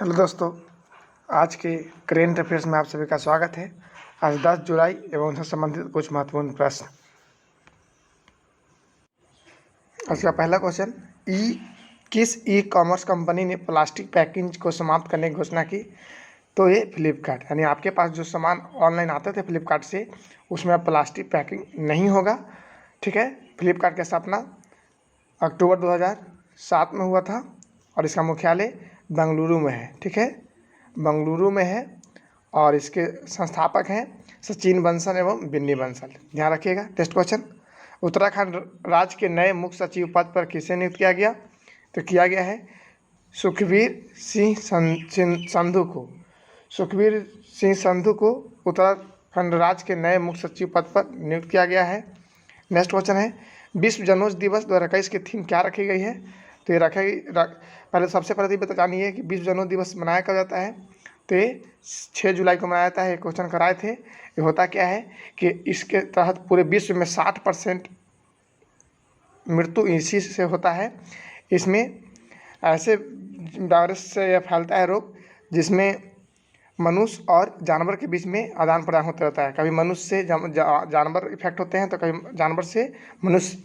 Hello दोस्तों, आज के करेंट अफेयर्स में आप सभी का स्वागत है। आज 10 जुलाई एवं उनसे संबंधित कुछ महत्वपूर्ण प्रश्न। आज का पहला क्वेश्चन, किस ई कॉमर्स कंपनी ने प्लास्टिक पैकेजिंग को समाप्त करने की घोषणा की? तो ये फ्लिपकार्ट। यानी आपके पास जो सामान ऑनलाइन आते थे फ्लिपकार्ट से, उसमें अब प्लास्टिक पैकिंग नहीं होगा। ठीक है। फ्लिपकार्ट की स्थापना अक्टूबर 2007 में हुआ था और इसका मुख्यालय बेंगलुरु में है। ठीक है, बेंगलुरु में है और इसके संस्थापक हैं सचिन बंसल एवं बिन्नी बंसल। ध्यान रखिएगा। नेक्स्ट क्वेश्चन, उत्तराखंड राज्य के नए मुख्य सचिव पद पर किसे नियुक्त किया गया? तो किया गया है सुखबीर सिंह संधू को। सुखबीर सिंह संधू को उत्तराखंड राज्य के नए मुख्य सचिव पद पर नियुक्त किया गया है। नेक्स्ट क्वेश्चन है, विश्व जनौषधि दिवस 2021 की थीम क्या रखी गई है? तो ये पहले सबसे पहले तो जानिए कि विश्व जनौषधि दिवस मनाया कब जाता है। तो ये 6 जुलाई को मनाया जाता है। क्वेश्चन कराए थे। ये होता क्या है कि इसके तहत पूरे विश्व में 60% मृत्यु इसी से होता है। इसमें ऐसे वायरस से यह फैलता है रोग जिसमें मनुष्य और जानवर के बीच में आदान प्रदान होता रहता है। कभी मनुष्य से जानवर इफेक्ट होते हैं तो कभी जानवर से मनुष्य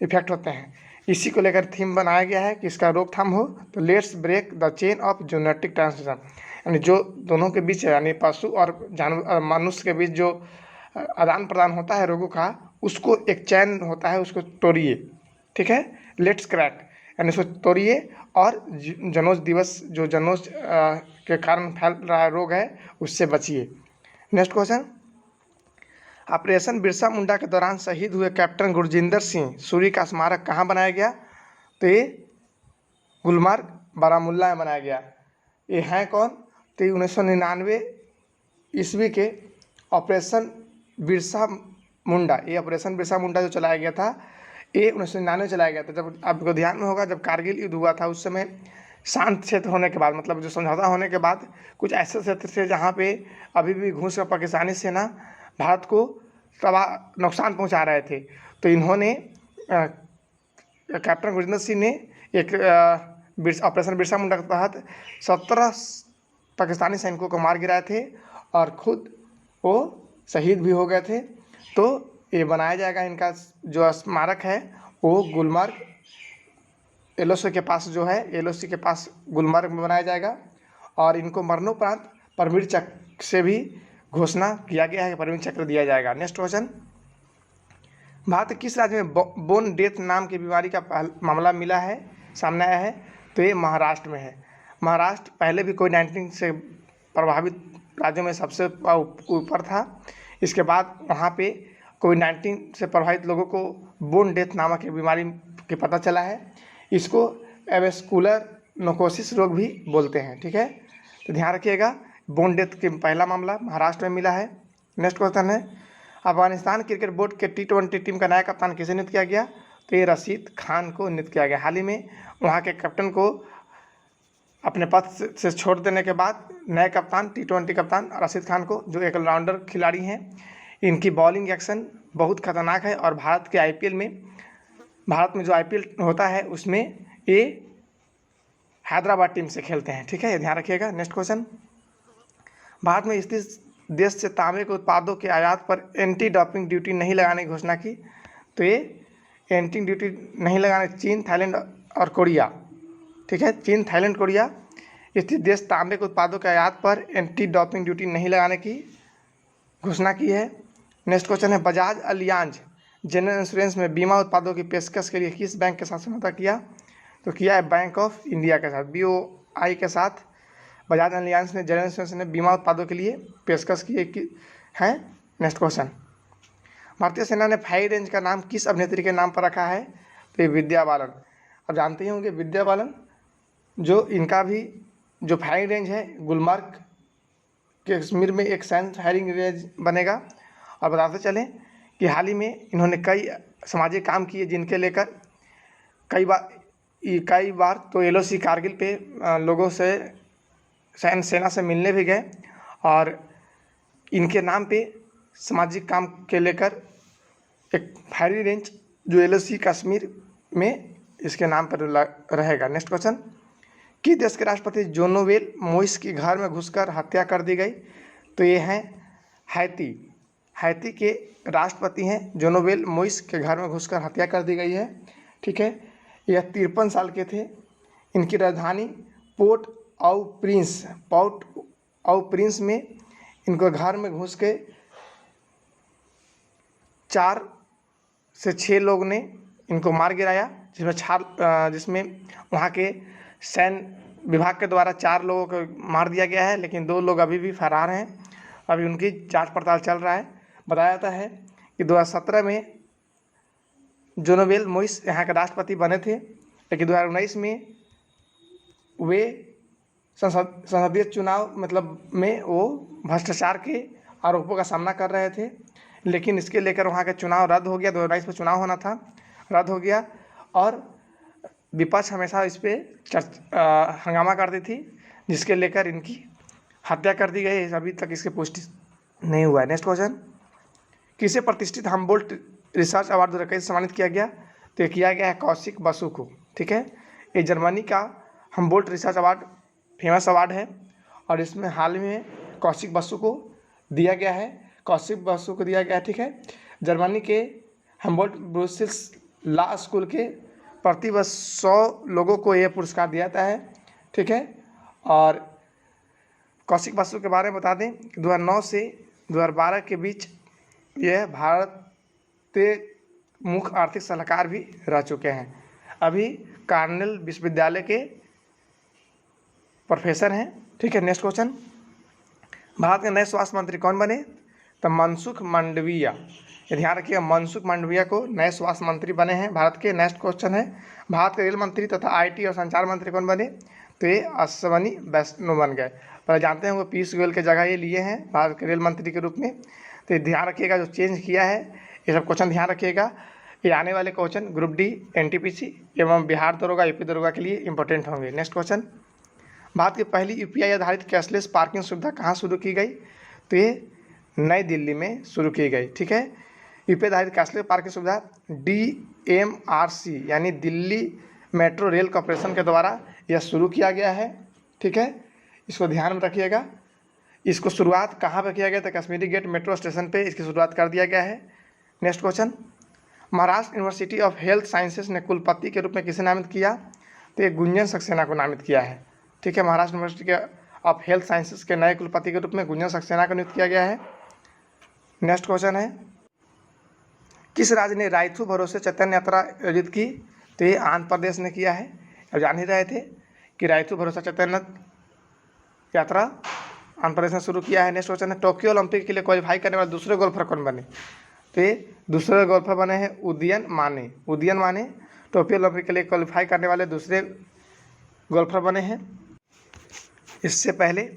इफेक्ट होते हैं। इसी को लेकर थीम बनाया गया है कि इसका रोकथाम हो। तो let's break the chain of genetic transmission, यानी जो दोनों के बीच है, यानी पशु और जानवर मनुष्य के बीच जो आदान प्रदान होता है रोगों का, उसको एक चैन होता है, उसको तोड़िए। ठीक है, लेट्स क्रैक, यानी उसको तोड़िए और जनौष दिवस जो जनौष के कारण फैल रहा रोग है उससे बचिए। Next question, operation Birsa Munda के दौरान शहीद हुए कैप्टन गुरजिंदर सिंह सूरी का स्मारक कहाँ बनाया गया? तो ये गुलमर्ग बारामुल्ला में बनाया गया। ये हैं कौन? तो 1999 ईस्वी के ऑपरेशन बिरसा मुंडा, ये ऑपरेशन बिरसा मुंडा जो चलाया गया था, ये 1999 चलाया गया था। जब आपको ध्यान में होगा, जब कारगिल युद्ध हुआ था उस समय शांत क्षेत्र होने के बाद, मतलब जो समझौता होने के बाद, कुछ ऐसे क्षेत्र थे जहाँ पे अभी भी घुस कर पाकिस्तानी सेना भारत को तबाह नुकसान पहुंचा रहे थे। तो इन्होंने कैप्टन गुरजिंदर सिंह ने एक ऑपरेशन बिरसा मुंडा के तहत 17 पाकिस्तानी सैनिकों को मार गिराए थे और खुद वो शहीद भी हो गए थे। तो ये बनाया जाएगा, इनका जो स्मारक है वो गुलमर्ग एलओसी के पास जो है, एलओसी के पास गुलमर्ग में बनाया जाएगा। और इनको मरणोपरांत परमवीर चक्र से भी घोषणा किया गया है, परमवीर चक्र दिया जाएगा। नेक्स्ट क्वेश्चन, भारत के किस राज्य में बोन डेथ नाम की बीमारी का मामला मिला है, सामने आया है? तो ये महाराष्ट्र में है। महाराष्ट्र पहले भी कोविड-19 से प्रभावित राज्यों में सबसे ऊपर था। इसके बाद वहाँ पे कोविड-19 से प्रभावित लोगों को बोन डेथ नामक बीमारी के पता चला है। इसको एवेस्कुलर नोकोसिस रोग भी बोलते हैं। ठीक है, तो ध्यान रखिएगा। बोन डेथ के पहला मामला महाराष्ट्र में मिला है। नेक्स्ट क्वेश्चन है, अफगानिस्तान क्रिकेट बोर्ड के T20 टीम का नया कप्तान किसे नियुक्त किया गया? तो ये रशीद खान को नियुक्त किया गया। हाल ही में वहाँ के कैप्टन को अपने पद से छोड़ देने के बाद नए कप्तान T20 कप्तान रशीद खान को, जो एक ऑलराउंडर खिलाड़ी हैं, इनकी बॉलिंग एक्शन बहुत खतरनाक है और भारत में जो IPL होता है उसमें ये हैदराबाद टीम से खेलते हैं। ठीक है, ये ध्यान रखिएगा। नेक्स्ट क्वेश्चन, भारत में स्थित देश से तांबे के उत्पादों के आयात पर एंटी डोपिंग ड्यूटी नहीं लगाने की घोषणा की। तो ये एंटी ड्यूटी नहीं लगाने चीन, थाईलैंड और कोरिया। ठीक है, चीन, थाईलैंड, कोरिया स्थित देश तांबे के उत्पादों के आयात पर एंटी डोपिंग ड्यूटी नहीं लगाने की घोषणा की है। नेक्स्ट क्वेश्चन है, बजाज अलियांज जनरल इंश्योरेंस में बीमा उत्पादों की पेशकश के लिए किस बैंक के साथ समझौता किया? तो किया है बैंक ऑफ इंडिया के साथ, BOI के साथ बजाज अलियांज ने जनरल इंश्योरेंस ने बीमा उत्पादों के लिए पेशकश की है। नेक्स्ट क्वेश्चन, भारतीय सेना ने फायर रेंज का नाम किस अभिनेत्री के नाम पर रखा है? तो ये विद्या बालन। अब जानते ही होंगे विद्या बालन, जो इनका भी जो फायरिंग रेंज है गुलमर्ग कश्मीर में एक सैन्य फायरिंग रेंज बनेगा। और बताते चलें कि हाल ही में इन्होंने कई सामाजिक काम किए, जिनके लेकर कई बार तो LOC कारगिल पे लोगों से सेना से मिलने भी गए और इनके नाम पे सामाजिक काम के लेकर एक फायरिंग रेंज जो LOC कश्मीर में इसके नाम पर रहेगा। नेक्स्ट क्वेश्चन, किस देश के राष्ट्रपति जोनोवेल मोइस के घर में घुसकर हत्या कर दी गई? तो ये हैं हैती। हैती के राष्ट्रपति हैं जोनोवेल मोइस के घर में घुसकर हत्या कर दी गई है। ठीक है, यह 53 साल के थे। इनकी राजधानी पोर्ट ऑ प्रिंस में इनको घर में घुस के 4 से 6 लोग ने इनको मार गिराया, जिसमें वहाँ के सैन्य विभाग के द्वारा 4 लोगों को मार दिया गया है, लेकिन 2 लोग अभी भी फरार हैं। अभी उनकी जांच पड़ताल चल रहा है। बताया जाता है कि 2017 में जोनोवेल मोइस यहाँ के राष्ट्रपति बने थे, लेकिन 2019 में वे संसदीय चुनाव में वो भ्रष्टाचार के आरोपों का सामना कर रहे थे, लेकिन इसके लेकर वहाँ का चुनाव रद्द हो गया। 2022 में चुनाव होना था, रद्द हो गया, और विपक्ष हमेशा इस पर हंगामा करती थी, जिसके लेकर इनकी हत्या कर दी गई। अभी तक इसकी पुष्टि नहीं हुआ है। नेक्स्ट क्वेश्चन, किसे प्रतिष्ठित हम्बोल्ट रिसर्च अवार्ड 2021 सम्मानित किया गया? तो ये किया गया है कौशिक बसु को। ठीक है, ये जर्मनी का Humboldt research award famous award है, और इसमें हाल में कौशिक बसु को दिया गया है। कौशिक बसु को दिया गया है। ठीक है, जर्मनी के हम्बोल्ट ब्रुसेल्स लॉ स्कूल के प्रतिवर्ष 100 लोगों को यह पुरस्कार दिया जाता है। ठीक है, और कौशिक बसु के बारे में बता दें कि 2009 से 2012 के बीच यह भारत के मुख्य आर्थिक सलाहकार भी रह चुके हैं। अभी कार्नेल विश्वविद्यालय के प्रोफेसर हैं। ठीक है, नेक्स्ट क्वेश्चन, भारत के नए स्वास्थ्य मंत्री कौन बने? तो मनसुख मांडविया। ये ध्यान रखिएगा, मनसुख मांडविया को नए स्वास्थ्य मंत्री बने हैं भारत के। नेक्स्ट क्वेश्चन है, भारत के रेल मंत्री तथा आईटी और संचार मंत्री कौन बने? तो ये अश्वनी वैष्णव बन गए। पर जानते हैं वो पीयूष गोयल के जगह ये लिए हैं भारत के रेल मंत्री के रूप में। तो ध्यान रखिएगा, जो चेंज किया है ये सब क्वेश्चन ध्यान रखिएगा। ये आने वाले क्वेश्चन ग्रुप डी, एनटीपीसी एवं बिहार दरोगा, यूपी दरोगा के लिए इंपॉर्टेंट होंगे। नेक्स्ट क्वेश्चन, भारत की पहली यूपीआई आधारित कैशलेस पार्किंग सुविधा कहाँ शुरू की गई? तो ये नई दिल्ली में शुरू की गई। ठीक है, यूपीआई आधारित कैशलेस पार्किंग सुविधा DMRC यानी दिल्ली मेट्रो रेल कॉरपोरेशन के द्वारा यह शुरू किया गया है। ठीक है, इसको ध्यान में रखिएगा। इसको शुरुआत कहाँ पर किया गया था? कश्मीरी गेट मेट्रो स्टेशन पे इसकी शुरुआत कर दिया गया है। Next question, Maharashtra university of health sciences ने कुलपति के रूप में किसे नामित किया? तो ये गुंजन सक्सेना को नामित किया है। ठीक है, महाराष्ट्र यूनिवर्सिटी के ऑफ हेल्थ साइंसेज के नए कुलपति के रूप में गुंजन सक्सेना को नियुक्त किया गया है। नेक्स्ट क्वेश्चन है, किस राज्य ने रायथू भरोसे चैतन्य यात्रा आयोजित की? तो ये आंध्र प्रदेश ने किया है। अब जान ही रहे थे कि रायथू भरोसा चैतन्य यात्रा आंध्र प्रदेश ने शुरू किया है। नेक्स्ट क्वेश्चन है, टोक्यो ओलंपिक के लिए क्वालिफाई करने वाले दूसरे गोल्फर कौन बने? तो ये दूसरे गोल्फर बने हैं उदयन माने। टोक्यो ओलंपिक के लिए क्वालिफाई करने वाले दूसरे गोल्फर बने हैं। इससे पहले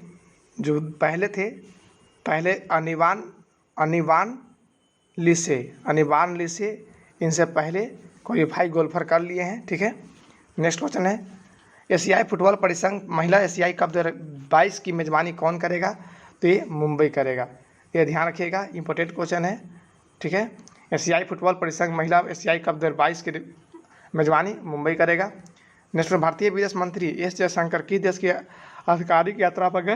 जो पहले अनिवान लिसे इनसे पहले क्वालिफाई गोल्फर कर लिए हैं। ठीक है, नेक्स्ट क्वेश्चन है, एशियाई फुटबॉल परिसंघ महिला एशियाई कप 2022 की मेजबानी कौन करेगा? तो ये मुंबई करेगा। ये ध्यान रखिएगा, इंपॉर्टेंट क्वेश्चन है। ठीक है, एशियाई फुटबॉल परिसंघ महिला एशियाई कप 2022 की मेजबानी मुंबई करेगा। नेक्स्ट, भारतीय विदेश मंत्री एस जयशंकर किस देश की आधिकारिक यात्रा पर गए?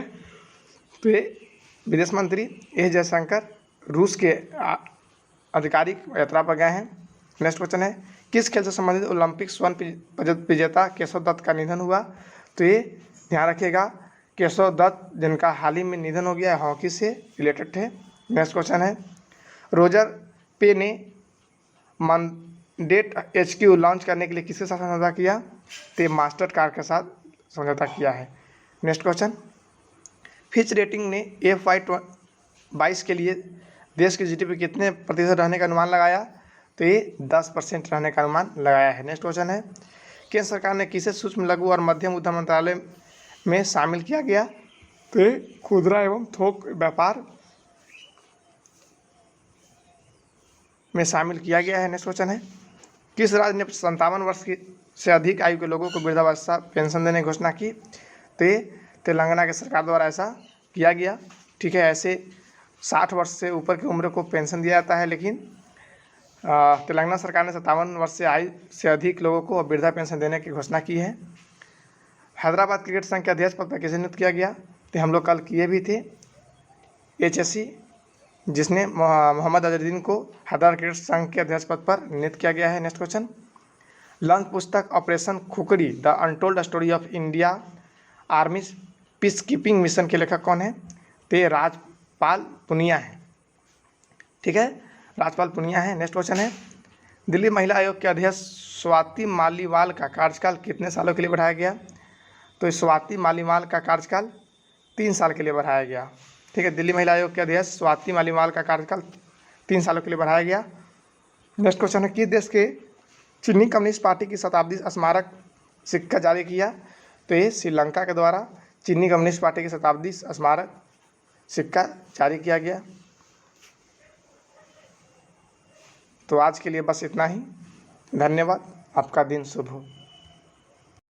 तो ये विदेश मंत्री एस जयशंकर रूस के आधिकारिक यात्रा पर गए हैं। नेक्स्ट क्वेश्चन है, किस खेल से संबंधित ओलंपिक स्वर्ण पदक विजेता केशव दत्त का निधन हुआ? तो ये ध्यान रखिएगा, केशव दत्त जिनका हाल ही में निधन हो गया है, हॉकी से रिलेटेड थे। नेक्स्ट क्वेश्चन है, रोजर पे ने मंडेट HQ लॉन्च करने के लिए किसके साथ समझौता किया? तो मास्टर कार्ड के साथ समझौता किया है। नेक्स्ट क्वेश्चन, फिच रेटिंग ने FY22 के लिए देश की GDP कितने प्रतिशत रहने का अनुमान लगाया? तो ये 10% रहने का अनुमान लगाया है। नेक्स्ट क्वेश्चन है, केंद्र सरकार ने किसे सूक्ष्म लघु और मध्यम उद्यम मंत्रालय में शामिल किया गया? तो ये खुदरा एवं थोक व्यापार में शामिल किया गया है। नेक्स्ट क्वेश्चन है, किस राज्य ने 57 वर्ष की से अधिक आयु के लोगों को वृद्धावस्था पेंशन देने की घोषणा की? तो ये तेलंगाना की सरकार द्वारा ऐसा किया गया। ठीक है, ऐसे 60 वर्ष से ऊपर की उम्र को पेंशन दिया जाता है, लेकिन तेलंगाना सरकार ने 57 वर्ष से आयु से अधिक लोगों को वृद्धा पेंशन देने की घोषणा की है। हैदराबाद क्रिकेट संघ के अध्यक्ष पद पर किसे नियुक्त किया गया? तो हम लोग कल किए भी थे, HSC, जिसने मोहम्मद अजहरुद्दीन को हैदराबाद क्रिकेट संघ के अध्यक्ष पद पर नियुक्त किया गया है। नेक्स्ट क्वेश्चन, लंच पुस्तक operation Khukri the untold story of India army peace keeping mission के लेखक कौन है? तो ये राजपाल पुनिया है। ठीक है, राजपाल पुनिया है। नेक्स्ट क्वेश्चन है, दिल्ली महिला आयोग के अध्यक्ष स्वाति मालीवाल का कार्यकाल कितने सालों के लिए बढ़ाया गया? तो स्वाति मालीवाल का कार्यकाल 3 साल के लिए बढ़ाया गया। ठीक है, दिल्ली महिला आयोग के अध्यक्ष स्वाति मालीवाल का कार्यकाल 3 सालों के लिए बढ़ाया गया। नेक्स्ट क्वेश्चन है, किस देश के चीनी कम्युनिस्ट पार्टी की शताब्दी स्मारक सिक्का जारी किया? तो ये श्रीलंका के द्वारा चीनी कम्युनिस्ट पार्टी की शताब्दी स्मारक सिक्का जारी किया गया। तो आज के लिए बस इतना ही। धन्यवाद, आपका दिन शुभ हो।